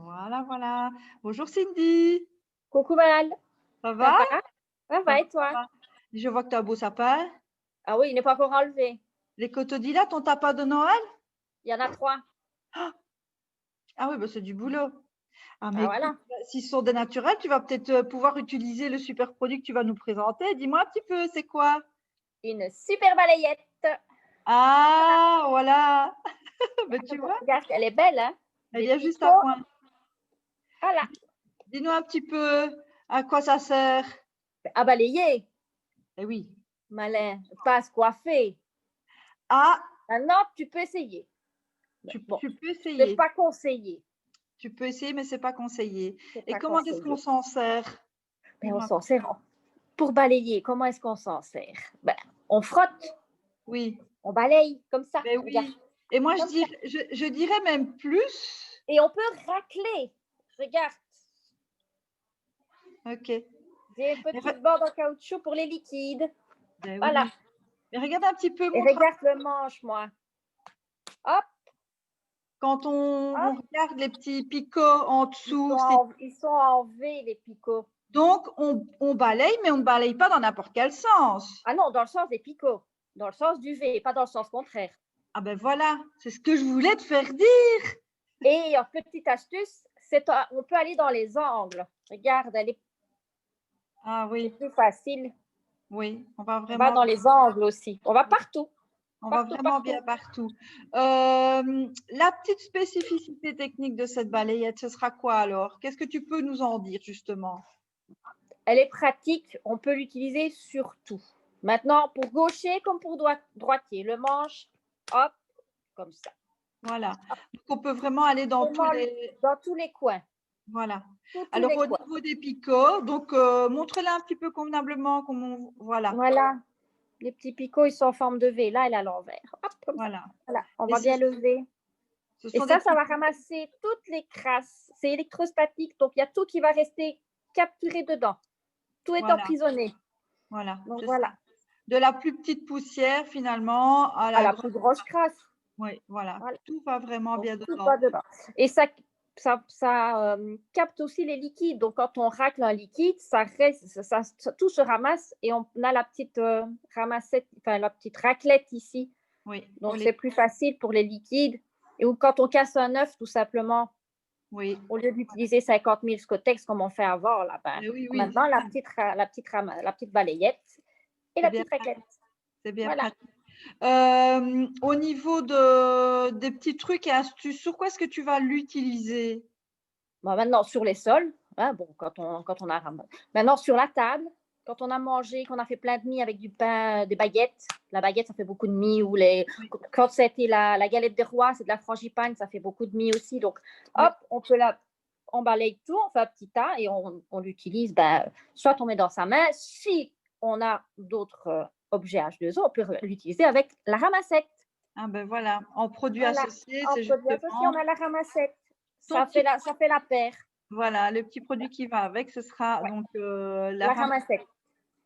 Voilà, voilà. Bonjour Cindy, Coucou Valal, ça ça va? va? Ça Ça va va, et ça toi? va. Je vois que tu as un beau sapin. Ah oui, il n'est pas encore enlevé. Les cotodis ton tapin de Noël? Il y en a 3. Ah oui, bah c'est du boulot. Ah mais Ah écoute, voilà, s'ils sont des naturels, tu vas peut-être pouvoir utiliser le super produit que tu vas nous présenter. Dis-moi un petit peu, c'est quoi? une super balayette. Ah, voilà. Ben, tu vois, Regarde, elle est belle, hein? elle Des vient juste à picots, point. voilà, Dis-nous un petit peu à quoi ça sert. à balayer. Eh oui. Malin, pas à se coiffer. Ah, Maintenant, tu peux essayer. Bon, tu peux c'est essayer. pas conseillé. Tu peux essayer, mais c'est pas conseillé. C'est Et pas comment est-ce qu'on conseillé. s'en sert? Mais on Dis-moi. s'en sert pour balayer. Comment est-ce qu'on s'en sert? Ben, on frotte, Oui. on balaye comme ça. Ben Regarde, oui. Et moi, comme ça. je dirais même plus. Et on peut racler. Regarde, Ok. j'ai une Mais petite bande en caoutchouc pour les liquides. ben Voilà. oui. Mais regarde un petit peu, Et montre regarde le manche, moi. Hop, quand on hop. regarde les petits picots en dessous. Ils sont en V, les picots. Donc, on balaye, mais on ne balaye pas dans n'importe quel sens. Ah non, dans le sens des picots. Dans le sens du V, pas dans le sens contraire. Ah ben voilà, c'est ce que je voulais te faire dire. Et petite astuce, on peut aller dans les angles. Regarde, Ah c'est oui, plus facile. oui, on va On va vraiment dans les angles aussi. On va partout. On va Partout, vraiment partout. bien partout. La petite spécificité technique de cette balayette, ce sera quoi alors? Qu'est-ce que tu peux nous en dire justement? Elle est pratique. On peut l'utiliser sur tout. Maintenant, pour gaucher comme pour droitier. Le manche, hop, comme ça. Voilà. Donc, on peut vraiment aller dans tous les… Dans tous les coins. Voilà. Tous Alors, les au coins. niveau des picots, donc montre-la un petit peu convenablement. Voilà. Voilà. Les petits picots, ils sont en forme de V. Là, elle est à l'envers. Hop, comme ça. Voilà. Voilà. On Et va bien lever. ce Et sont des ça petits… va ramasser toutes les crasses. C'est électrostatique, donc il y a tout qui va rester capturé dedans. Tout est Voilà. emprisonné. Voilà. Donc C'est ça. voilà. De la plus petite poussière finalement à À la la grande… plus grosse crasse. Oui, voilà. Voilà. Tout va vraiment Donc bien tout dedans. va dedans. Et ça capte aussi les liquides. Donc quand on racle un liquide, tout se ramasse et on a la petite ramassette, enfin la petite raclette ici. Oui. Donc c'est plus facile pour les liquides. Et quand on casse un œuf, tout simplement, Oui. au lieu d'utiliser 50 000 Scotex comme on fait avant, là, Oui, oui, maintenant la petite balayette et c'est la bien, petite raclette. c'est bien Voilà. pratique. Au niveau des petits trucs et astuces, sur quoi est-ce que tu vas l'utiliser? Bon, maintenant, sur les sols, hein, bon, quand on a maintenant, sur la table, quand on a mangé, qu'on a fait plein de mie avec du pain, des baguettes, la baguette, ça fait beaucoup de mie, ou Oui, quand c'était la galette des rois, c'est de la frangipane, ça fait beaucoup de mie aussi. Donc, oui, hop, on balaye tout, on fait un petit tas et on l'utilise, soit on met dans sa main, si on a d'autres objets H2O, on peut l'utiliser avec la ramassette. ah ben voilà, en produit Voilà, associé, en c'est produit associé, justement on a la ramassette. ton Ça fait petit, la paire, voilà, le petit produit qui va avec, ce sera ouais, donc la la ramasse, ramassette.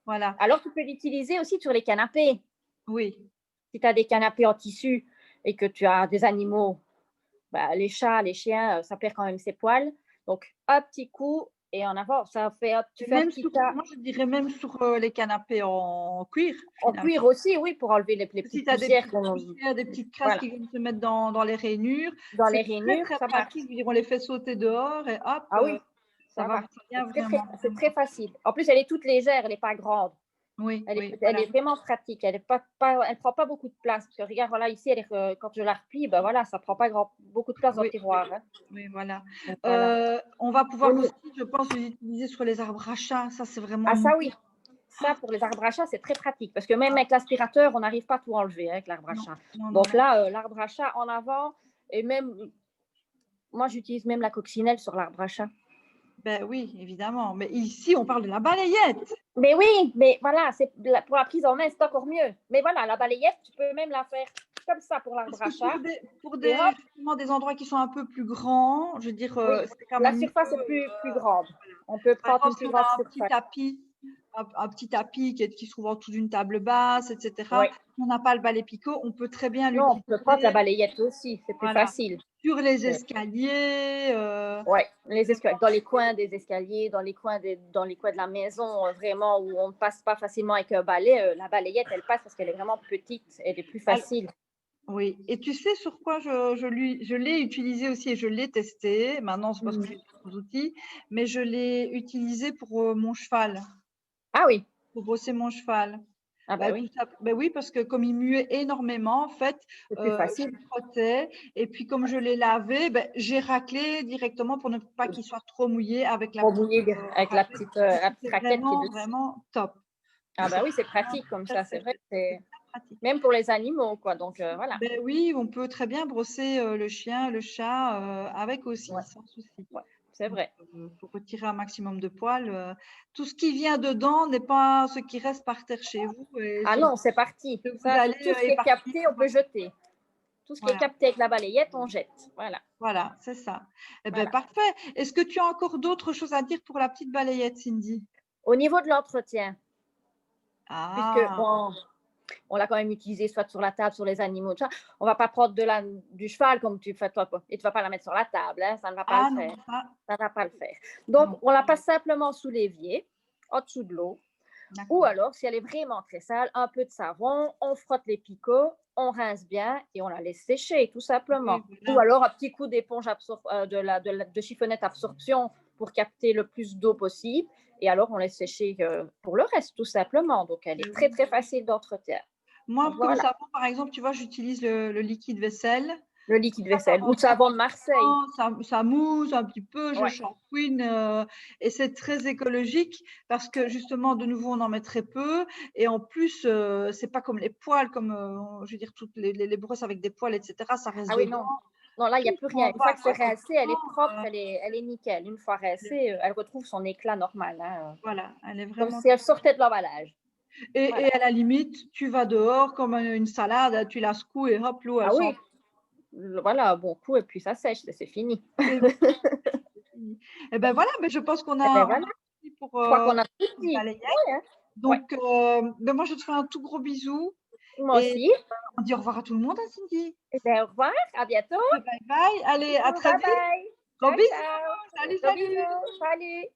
voilà, Alors, tu peux l'utiliser aussi sur les canapés. oui, Si tu as des canapés en tissu et que tu as des animaux, les chats, les chiens, ça perd quand même ses poils. Donc, un petit coup et en avant, tu et fais un même petit sur, tas moi je dirais même sur les canapés en cuir en finalement. cuir aussi, oui, pour enlever les Si petites tu as des poussières petites poussières, des petites crasses voilà, qui viennent se mettre dans les rainures, dans les c'est très rainures, très ça marche. pratique. Je veux dire, on les fait sauter dehors et hop, Ah oui, ça ça va, marche. ça vient C'est vraiment. très facile. En plus, elle est toute légère, elle n'est pas grande. Oui, Elle est, oui, elle voilà. est vraiment pratique. Elle prend pas beaucoup de place. Parce que regarde, voilà, ici, quand je la replie, voilà, ça prend pas beaucoup de place dans le Oui, oui, tiroir. Hein. oui, voilà. Donc, voilà. On va pouvoir aussi, je pense, les utiliser sur les arbres à chat. Ça, c'est vraiment Ah, mieux. ça, oui. Ça, pour les arbres à chat, c'est très pratique. Parce que même avec l'aspirateur, on n'arrive pas à tout enlever avec l'arbre à Non, chat. non, non, Donc non. là, l'arbre à chat en avant, et même, moi, j'utilise même la coccinelle sur l'arbre à chat. Ben oui, évidemment. Mais ici, on parle de la balayette. Mais oui, mais voilà, pour la prise en main, c'est encore mieux. Mais voilà, la balayette, tu peux même la faire comme ça pour Parce l'arbre que à chat. Et hop, justement, des endroits qui sont un peu plus grands, je veux dire, oui, c'est quand la même mieux. surface est plus grande. On peut Par prendre exemple, une si plus on grande a un petit surface. tapis, un petit tapis qui se trouve en dessous d'une table basse, etc. Oui. Si on n'a pas le balai picot, on peut très bien Non, on peut prendre la l'utiliser balayette aussi, c'est plus voilà, facile. sur les Oui, escaliers. les escaliers, dans les coins des escaliers, dans les coins de la maison, vraiment où on ne passe pas facilement avec un balai, la balayette, elle passe parce qu'elle est vraiment petite, elle est plus facile. Oui, et tu sais sur quoi je l'ai utilisé aussi et je l'ai testé. Maintenant, c'est parce que j'ai d'autres outils, mais je l'ai utilisé pour mon cheval, Ah oui, pour brosser mon cheval. ah ben oui, Oui, parce que comme il muait énormément, en fait, c'est plus je facile. le frottais et puis comme je l'ai lavé, j'ai raclé directement pour ne pas qu'il soit trop mouillé avec la Pour petite mouiller avec la raquette. petite, Et c'était raquette qui est vraiment, dessus. vraiment top. Ah ben oui, c'est pratique comme Très, ça, très, c'est vrai que très c'est pratique. même pour les animaux, quoi. Donc voilà. Ben oui, on peut très bien brosser le chien, le chat avec aussi, Ouais, sans souci. ouais, c'est vrai. Pour retirer un maximum de poils. Tout ce qui vient dedans n'est pas ce qui reste par terre chez vous. Et Ah non, c'est parti. vous Ça, allez tout ce qui est éparpiller. capté, on peut jeter. Tout ce qui est Voilà, capté avec la balayette, on jette. Voilà. voilà, c'est ça. Eh ben Voilà. parfait. Est-ce que tu as encore d'autres choses à dire pour la petite balayette, Cindy? Au niveau de l'entretien, puisque Ah, bon, on l'a quand même utilisé soit sur la table, sur les animaux, tout ça. On va pas prendre du cheval comme tu fais toi, quoi. Et tu vas pas la mettre sur la table, hein, ça ne va pas le non, faire. ça, Ça ne va pas le faire. Donc, non. on la passe simplement sous l'évier, en dessous de l'eau. Ou D'accord. alors, si elle est vraiment très sale, un peu de savon, on frotte les picots, on rince bien et on la laisse sécher, tout simplement. Oui, Ou voilà. alors un petit coup d'éponge de chiffonnette absorption pour capter le plus d'eau possible. Et alors, on laisse sécher pour le reste, tout simplement. Donc, elle est très, très facile d'entretien. Moi, comme Voilà, savon, par exemple, tu vois, j'utilise le liquide vaisselle. le liquide vaisselle ou le savon de Marseille. Ça mousse un petit peu, je Ouais. shampouine et c'est très écologique parce que justement, de nouveau, on en met très peu et en plus, c'est pas comme les poils, comme je veux dire, toutes les brosses avec des poils, etc. Ça reste Ah oui, dedans. non. Non, là, il n'y a Tu plus prends rien. Une fois pas que c'est quoi. Et rincé, elle est propre, pourtant, elle est nickel. Une fois rincée, elle retrouve son éclat normal, hein, voilà, elle est comme vraiment. si elle sortait de l'emballage. Voilà. Et à la limite, tu vas dehors comme une salade, tu la secoues et hop, l'eau, elle Ah s'en. oui, voilà, bon coup, et puis ça sèche, c'est fini. C'est fini. Et ben voilà, mais je pense Et bien on a voilà, fini pour je crois qu'on a tout cette dit. balayette. Ouais, hein. Ouais. Donc, moi, je te fais un tout gros bisou Moi et aussi. on dit au revoir à tout le monde, hein, Cindy. Et bien, au revoir, à bientôt. Bye bye. Allez, à Bisous, très bye vite. bye. Gros Ciao, bisous. ciao. Salut, Gros salut. bisous, salut.